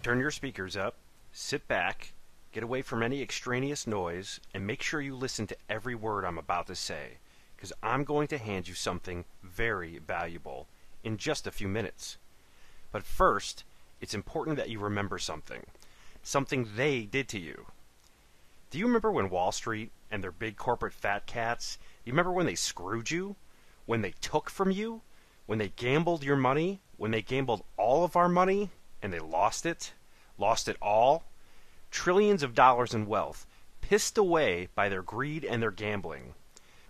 Turn your speakers up, sit back, get away from any extraneous noise, and make sure you listen to every word I'm about to say, because I'm going to hand you something very valuable in just a few minutes. But first, it's important that you remember something they did to you. Do you remember when Wall Street and their big corporate fat cats, you remember when they screwed you? When they took from you? When they gambled your money? When they gambled all of our money and they lost it? Lost it all? Trillions of dollars in wealth, pissed away by their greed and their gambling.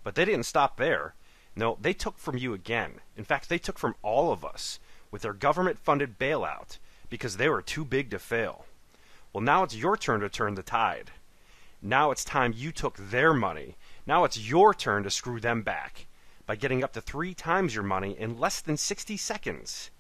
But they didn't stop there. No, they took from you again. In fact, they took from all of us with their government-funded bailout because they were too big to fail. Well, now it's your turn to turn the tide. Now it's time you took their money. Now it's your turn to screw them back by getting up to 3 times your money in less than 60 seconds.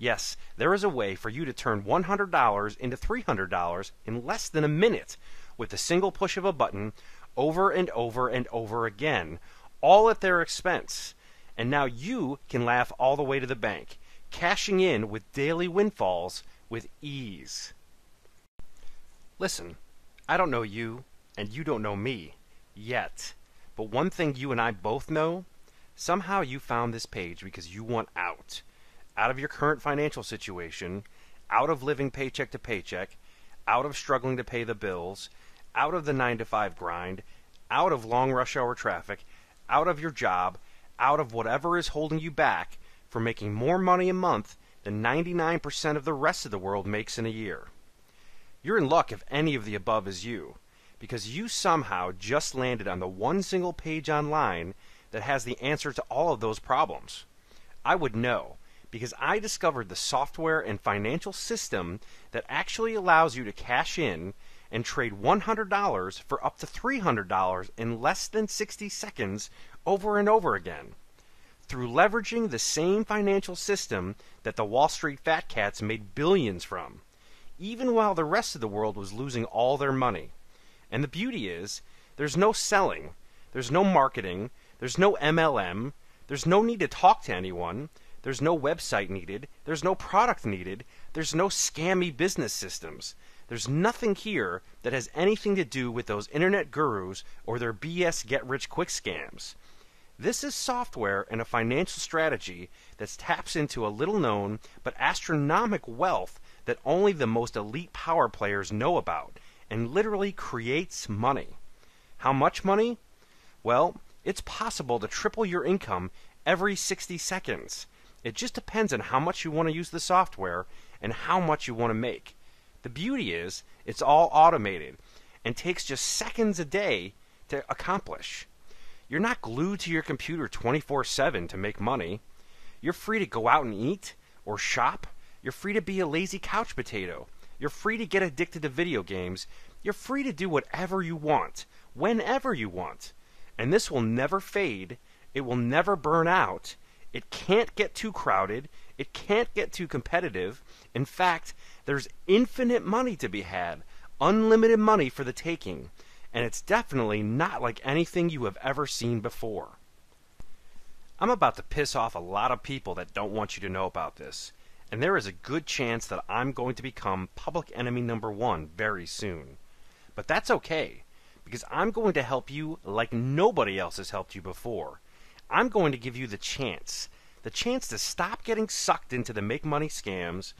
Yes, there is a way for you to turn $100 into $300 in less than a minute with a single push of a button over and over and over again, all at their expense. And now you can laugh all the way to the bank, cashing in with daily windfalls with ease. Listen, I don't know you, and you don't know me, yet. But one thing you and I both know, somehow you found this page because you want out. Out of your current financial situation, out of living paycheck to paycheck, out of struggling to pay the bills, out of the 9-to-5 grind, out of long rush hour traffic, out of your job, out of whatever is holding you back from making more money a month than 99% of the rest of the world makes in a year. You're in luck if any of the above is you, because you somehow just landed on the one single page online that has the answer to all of those problems. I would know, because I discovered the software and financial system that actually allows you to cash in and trade $100 for up to $300 in less than 60 seconds over and over again. Through leveraging the same financial system that the Wall Street fat cats made billions from, even while the rest of the world was losing all their money. And the beauty is, there's no selling, there's no marketing, there's no MLM, there's no need to talk to anyone, there's no website needed, there's no product needed, there's no scammy business systems. There's nothing here that has anything to do with those internet gurus or their BS get-rich-quick scams. This is software and a financial strategy that taps into a little-known but astronomical wealth that only the most elite power players know about, and literally creates money. How much money? Well, it's possible to triple your income every 60 seconds. It just depends on how much you want to use the software and how much you want to make. The beauty is, it's all automated and takes just seconds a day to accomplish. You're not glued to your computer 24/7 to make money. You're free to go out and eat or shop. You're free to be a lazy couch potato. You're free to get addicted to video games. You're free to do whatever you want, whenever you want. And this will never fade. It will never burn out. It can't get too crowded. It can't get too competitive. In fact, there's infinite money to be had, unlimited money for the taking. And it's definitely not like anything you have ever seen before. I'm about to piss off a lot of people that don't want you to know about this. And there is a good chance that I'm going to become public enemy number 1 very soon. But that's okay, because I'm going to help you like nobody else has helped you before. I'm going to give you the chance to stop getting sucked into the make money scams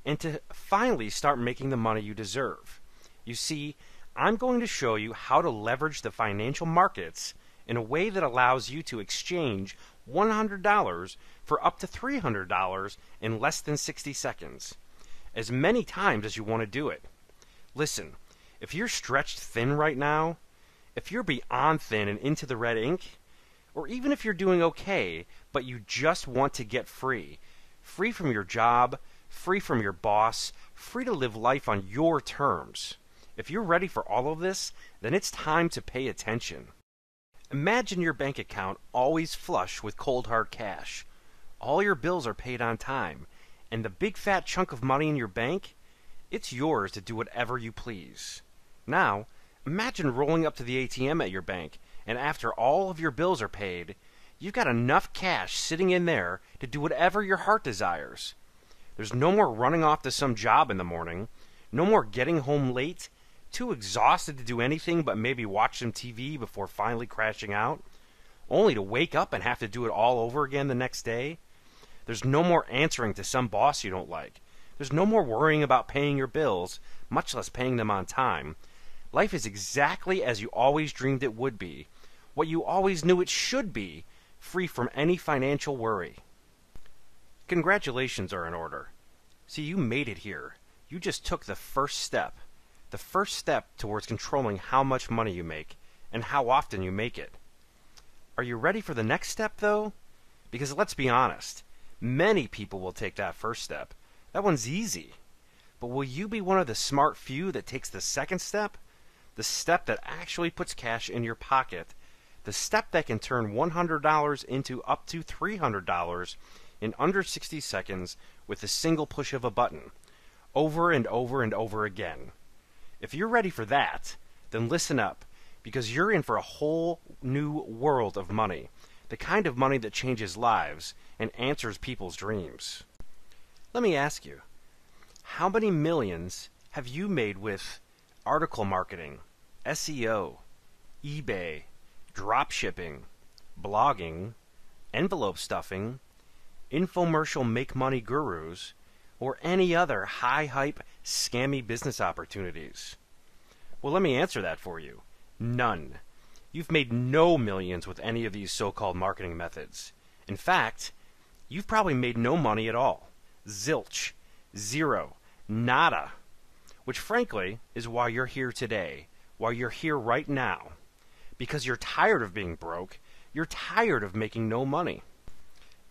and to finally start making the money you deserve. You see, I'm going to show you how to leverage the financial markets in a way that allows you to exchange $100 for up to $300 in less than 60 seconds, as many times as you want to do it. Listen, if you're stretched thin right now, if you're beyond thin and into the red ink, or even if you're doing okay, but you just want to get free from your job, free from your boss, free to live life on your terms. If you're ready for all of this, then it's time to pay attention. Imagine your bank account always flush with cold hard cash. All your bills are paid on time, and the big fat chunk of money in your bank, it's yours to do whatever you please. Now, imagine rolling up to the ATM at your bank, and after all of your bills are paid, you've got enough cash sitting in there to do whatever your heart desires. There's no more running off to some job in the morning, No more getting home late, too exhausted to do anything but maybe watch some TV before finally crashing out, only to wake up and have to do it all over again the next day. There's no more answering to some boss you don't like. There's no more worrying about paying your bills, much less paying them on time. Life is exactly as you always dreamed it would be, what you always knew it should be, free from any financial worry. Congratulations are in order. See, you made it here. You just took the first step towards controlling how much money you make and how often you make it. Are you ready for the next step, though? Because let's be honest, many people will take that first step. That one's easy. But will you be one of the smart few that takes the second step? The step that actually puts cash in your pocket. The step that can turn $100 into up to $300 in under 60 seconds with a single push of a button, over and over and over again. If you're ready for that, then listen up, because you're in for a whole new world of money, the kind of money that changes lives and answers people's dreams. Let me ask you, how many millions have you made with article marketing, SEO, eBay, dropshipping, blogging, envelope stuffing, infomercial make-money gurus, or any other high-hype, scammy business opportunities? Well, let me answer that for you. None. You've made no millions with any of these so-called marketing methods. In fact, you've probably made no money at all. Zilch. Zero. Nada. Which, frankly, is why you're here today. Why you're here right now. Because you're tired of being broke. You're tired of making no money.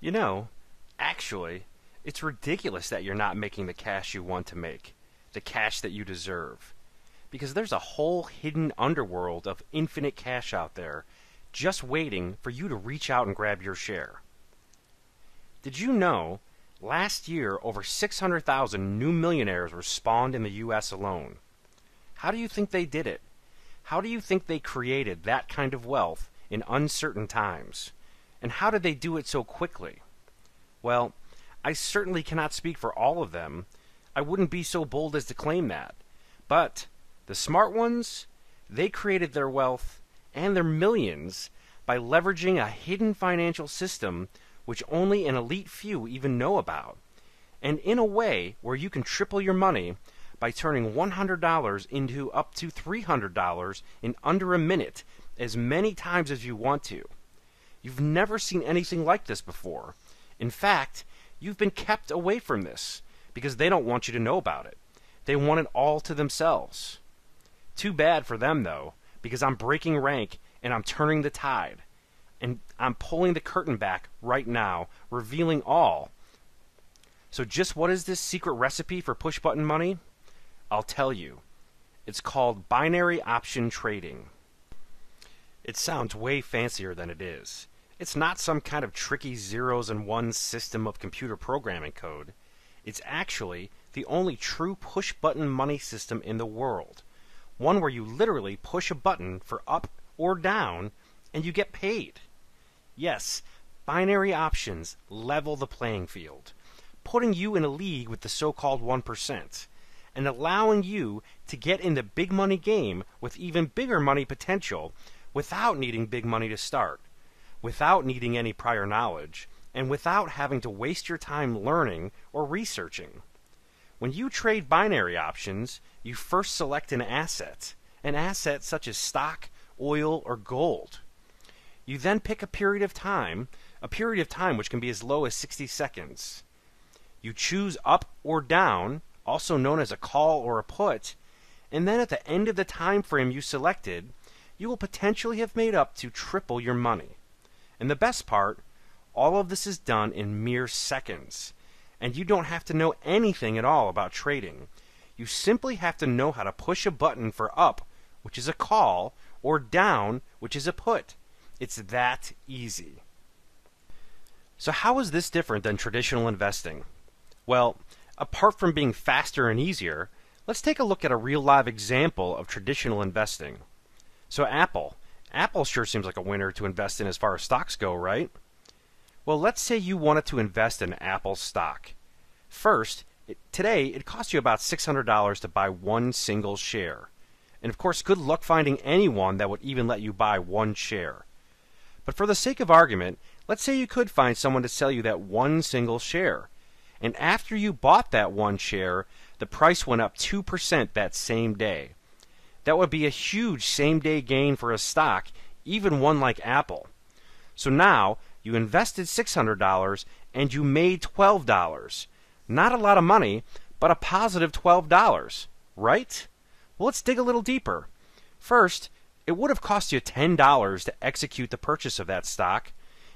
You know, actually, it's ridiculous that you're not making the cash you want to make, the cash that you deserve. Because there's a whole hidden underworld of infinite cash out there just waiting for you to reach out and grab your share. Did you know last year over 600,000 new millionaires were spawned in the U.S. alone? How do you think they did it? How do you think they created that kind of wealth in uncertain times? And how did they do it so quickly? Well, I certainly cannot speak for all of them. I wouldn't be so bold as to claim that. But the smart ones, they created their wealth and their millions by leveraging a hidden financial system which only an elite few even know about, and in a way where you can triple your money by turning $100 into up to $300 in under a minute, as many times as you want to. You've never seen anything like this before. In fact, you've been kept away from this because they don't want you to know about it. They want it all to themselves. Too bad for them, though, because I'm breaking rank and I'm turning the tide. And I'm pulling the curtain back right now, revealing all. So just what is this secret recipe for push-button money? I'll tell you. It's called binary option trading. It sounds way fancier than it is. It's not some kind of tricky zeros and ones system of computer programming code. It's actually the only true push-button money system in the world. One where you literally push a button for up or down and you get paid. Yes, binary options level the playing field, putting you in a league with the so-called 1%, and allowing you to get in the big money game with even bigger money potential without needing big money to start, without needing any prior knowledge, and without having to waste your time learning or researching. When you trade binary options, you first select an asset such as stock, oil, or gold. You then pick a period of time which can be as low as 60 seconds. You choose up or down, also known as a call or a put, and then at the end of the time frame you selected, you will potentially have made up to triple your money. And the best part, all of this is done in mere seconds. And you don't have to know anything at all about trading. You simply have to know how to push a button for up, which is a call, or down, which is a put. It's that easy. So how is this different than traditional investing? Well, apart from being faster and easier, let's take a look at a real live example of traditional investing. So Apple sure seems like a winner to invest in as far as stocks go, right? Well, let's say you wanted to invest in Apple stock. First, Today, it costs you about $600 to buy one single share. And of course, good luck finding anyone that would even let you buy one share. But for the sake of argument, let's say you could find someone to sell you that one single share. And after you bought that one share, the price went up 2% that same day. That would be a huge same-day gain for a stock, even one like Apple. So now, you invested $600 and you made $12. Not a lot of money, but a positive $12, right? Well, let's dig a little deeper. First, it would have cost you $10 to execute the purchase of that stock,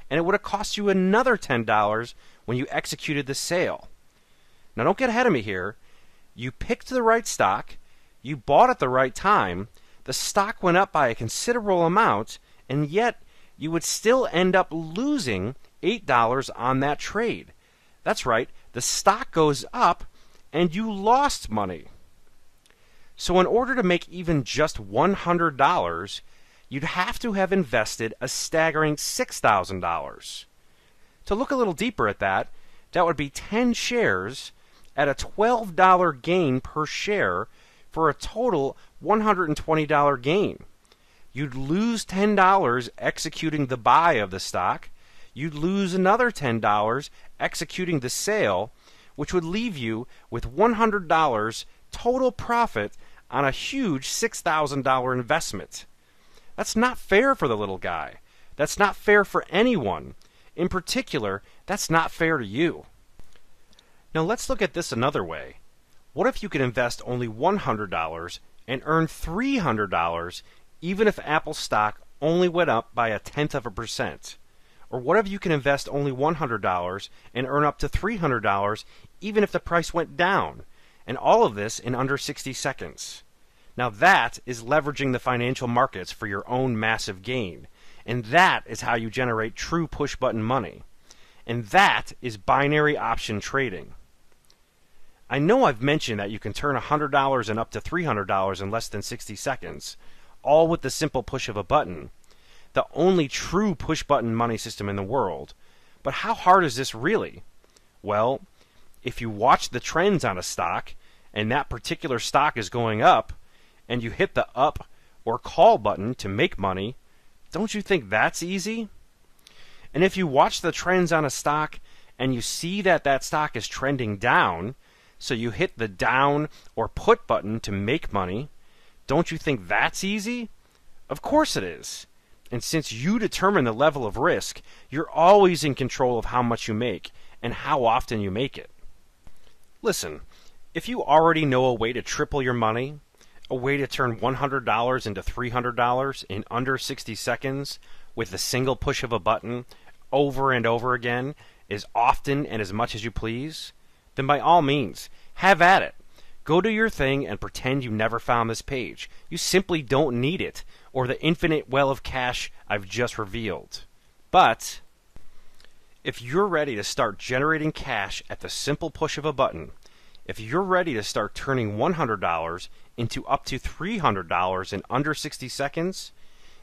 and it would have cost you another $10 when you executed the sale. Now, don't get ahead of me here. You picked the right stock, you bought at the right time, the stock went up by a considerable amount, and yet you would still end up losing $8 on that trade. That's right, the stock goes up and you lost money. So in order to make even just $100, you'd have to have invested a staggering $6,000. To look a little deeper at that, that would be 10 shares at a $12 gain per share for a total $120 gain. You'd lose $10 executing the buy of the stock. You'd lose another $10 executing the sale, which would leave you with $100 total profit on a huge $6,000 investment. That's not fair for the little guy. That's not fair for anyone. In particular, that's not fair to you. Now let's look at this another way. What if you could invest only $100 and earn $300 even if Apple stock only went up by 0.1%? Or what if you can invest only $100 and earn up to $300 even if the price went down? And all of this in under 60 seconds. Now that is leveraging the financial markets for your own massive gain. And that is how you generate true push-button money. And that is binary option trading. I know I've mentioned that you can turn $100 and up to $300 in less than 60 seconds, all with the simple push of a button. The only true push-button money system in the world. But how hard is this really? Well, if you watch the trends on a stock, and that particular stock is going up, and you hit the up or call button to make money, don't you think that's easy? And if you watch the trends on a stock, and you see that that stock is trending down, so you hit the down or put button to make money, don't you think that's easy? Of course it is. And since you determine the level of risk, you're always in control of how much you make and how often you make it. Listen, if you already know a way to triple your money, a way to turn $100 into $300 in under 60 seconds with the single push of a button over and over again, as often and as much as you please, then by all means, have at it. Go do your thing and pretend you never found this page. You simply don't need it, or the infinite well of cash I've just revealed. But if you're ready to start generating cash at the simple push of a button, if you're ready to start turning $100 into up to $300 in under 60 seconds,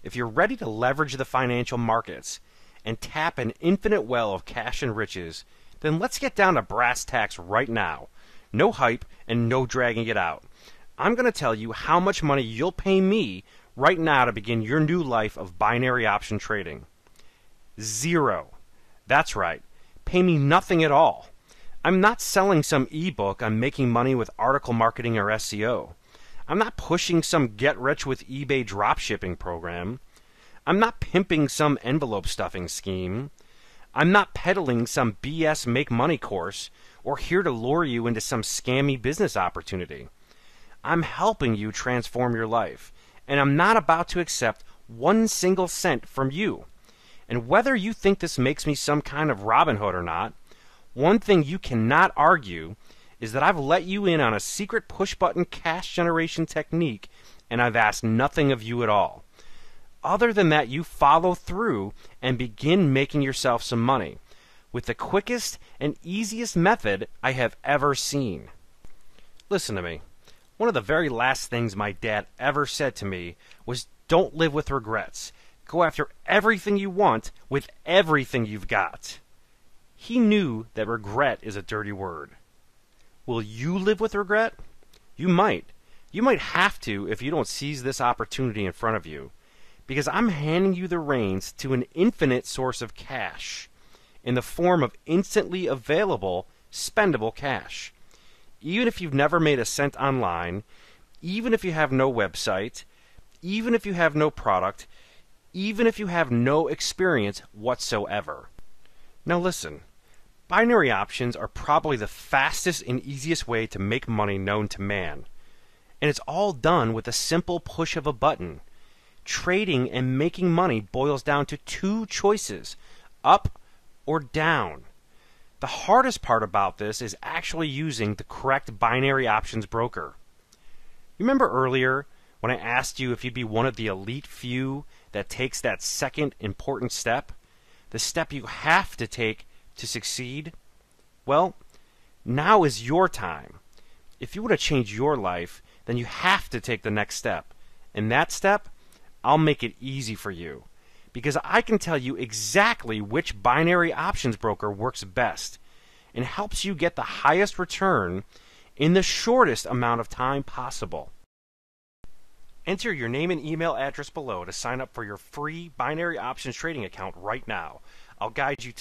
if you're ready to leverage the financial markets and tap an infinite well of cash and riches, then let's get down to brass tacks right now. No hype and no dragging it out. I'm going to tell you how much money you'll pay me right now to begin your new life of binary option trading. 0. That's right. Pay me nothing at all. I'm not selling some ebook on making money with article marketing or SEO. I'm not pushing some get-rich-with-eBay dropshipping program. I'm not pimping some envelope stuffing scheme. I'm not peddling some BS make-money course or here to lure you into some scammy business opportunity. I'm helping you transform your life, and I'm not about to accept 1 single cent from you. And whether you think this makes me some kind of Robin Hood or not, one thing you cannot argue is that I've let you in on a secret push-button cash generation technique, and I've asked nothing of you at all. Other than that, you follow through and begin making yourself some money with the quickest and easiest method I have ever seen. Listen to me. One of the very last things my dad ever said to me was, don't live with regrets. Go after everything you want with everything you've got. He knew that regret is a dirty word. Will you live with regret? You might. You might have to if you don't seize this opportunity in front of you. Because I'm handing you the reins to an infinite source of cash in the form of instantly available, spendable cash. Even if you've never made a cent online, even if you have no website, even if you have no product, even if you have no experience whatsoever. Now listen, binary options are probably the fastest and easiest way to make money known to man. And it's all done with a simple push of a button. Trading and making money boils down to two choices, up or down. The hardest part about this is actually using the correct binary options broker. You remember earlier when I asked you if you'd be one of the elite few that takes that second important step? The step you have to take to succeed? Well, now is your time. If you want to change your life, then you have to take the next step. And that step, I'll make it easy for you. Because I can tell you exactly which binary options broker works best and helps you get the highest return in the shortest amount of time possible. Enter your name and email address below to sign up for your free binary options trading account right now. I'll guide you to